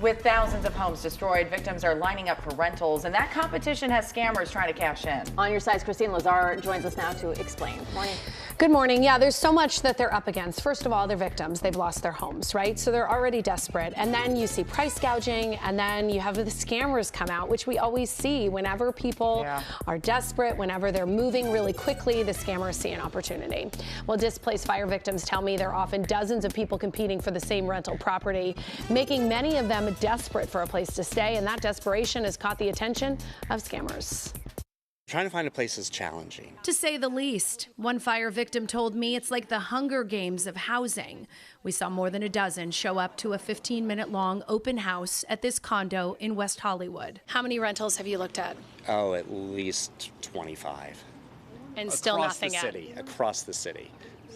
With thousands of homes destroyed, victims are lining up for rentals, and that competition has scammers trying to cash in. On your side's Kristine Lazar joins us now to explain. Good morning. Good morning. Yeah, there's so much that they're up against. First of all, they're victims. They've lost their homes, right? So they're already desperate. And then you see price gouging, and then you have the scammers come out, which we always see whenever people are desperate, whenever they're moving really quickly, the scammers see an opportunity. Well, displaced fire victims tell me there are often dozens of people competing for the same rental property, making many of them desperate for a place to stay, and that desperation has caught the attention of scammers. Trying to find a place is challenging, to say the least. One fire victim told me it's like the Hunger Games of housing. We saw more than a dozen show up to a 15-minute-long open house at this condo in West Hollywood. How many rentals have you looked at? Oh, at least 25. And still nothing yet? Across the city.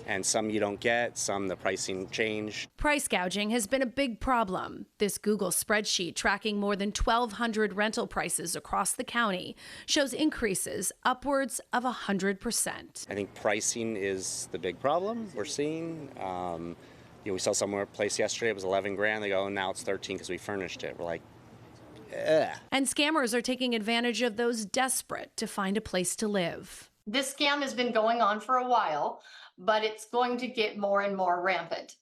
And some you don't get, some the pricing change. Price gouging has been a big problem. This Google spreadsheet tracking more than 1,200 rental prices across the county shows increases upwards of 100%. I think pricing is the big problem we're seeing. We saw somewhere place yesterday, it was 11 grand. They go, now it's 13 because we furnished it. We're like, ugh. And scammers are taking advantage of those desperate to find a place to live. This scam has been going on for a while, but it's going to get more and more rampant,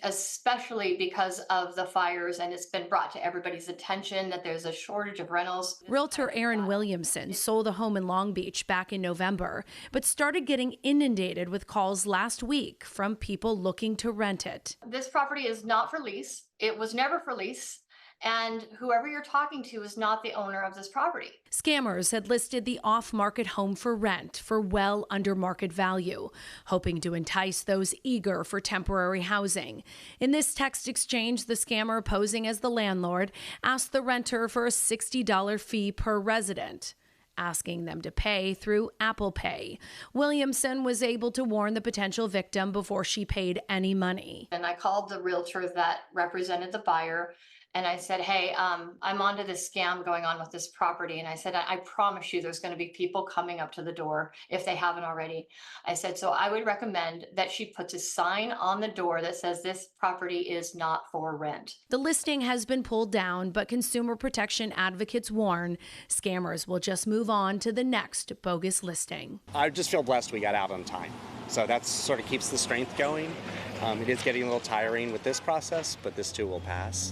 especially because of the fires, and it's been brought to everybody's attention that there's a shortage of rentals. Realtor Erin Williamson sold a home in Long Beach back in November, but started getting inundated with calls last week from people looking to rent it. This property is not for lease. It was never for lease. And whoever you're talking to is not the owner of this property. Scammers had listed the off-market home for rent for well under market value, hoping to entice those eager for temporary housing. In this text exchange, the scammer, posing as the landlord, asked the renter for a $60 fee per resident, asking them to pay through Apple Pay. Williamson was able to warn the potential victim before she paid any money. And I called the realtor that represented the buyer, and I said, hey, I'm onto this scam going on with this property. And I said, I promise you there's going to be people coming up to the door if they haven't already. I said, so I would recommend that she puts a sign on the door that says this property is not for rent. The listing has been pulled down, but consumer protection advocates warn scammers will just move on to the next bogus listing. I just feel blessed we got out on time. So that sort of keeps the strength going. It is getting a little tiring with this process, but this too will pass.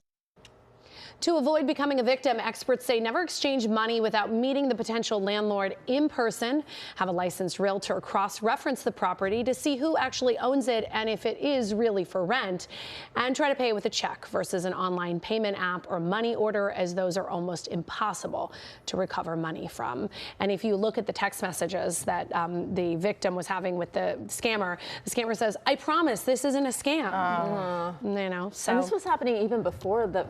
To avoid becoming a victim, experts say never exchange money without meeting the potential landlord in person. Have a licensed realtor cross-reference the property to see who actually owns it and if it is really for rent. And try to pay with a check versus an online payment app or money order, as those are almost impossible to recover money from. And if you look at the text messages that the victim was having with the scammer says, I promise this isn't a scam. You know, so. And this was happening even before the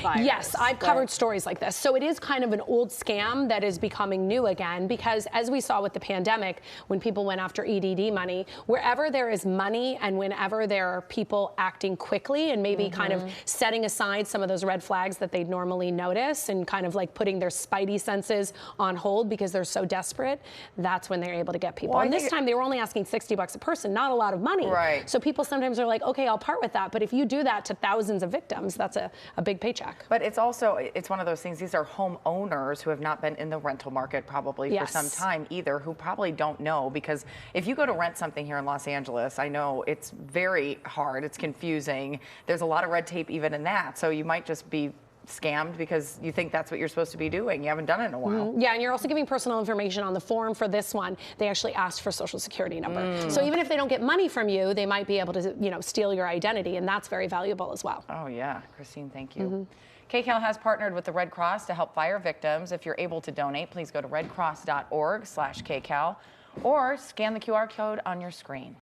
fire. Yes, I've covered stories like this. So it is kind of an old scam that is becoming new again, because as we saw with the pandemic, when people went after EDD money, wherever there is money and whenever there are people acting quickly and maybe kind of setting aside some of those red flags that they'd normally notice and kind of like putting their spidey senses on hold because they're so desperate, that's when they're able to get people. Well, and this time they were only asking $60 a person, not a lot of money. Right. So people sometimes are like, okay, I'll part with that. But if you do that to thousands of victims, that's a big paycheck. But it's also, it's one of those things, these are homeowners who have not been in the rental market probably for some time either, who probably don't know, because if you go to rent something here in Los Angeles, I know it's very hard, it's confusing, there's a lot of red tape even in that, so you might just be scammed because you think that's what you're supposed to be doing. You haven't done it in a while. Yeah, and you're also giving personal information on the form for this one. They actually asked for social security number. So even if they don't get money from you, they might be able to, you know, steal your identity, and that's very valuable as well. Oh yeah, Kristine, thank you. KCAL has partnered with the Red Cross to help fire victims. If you're able to donate, please go to redcross.org/KCAL or scan the QR code on your screen.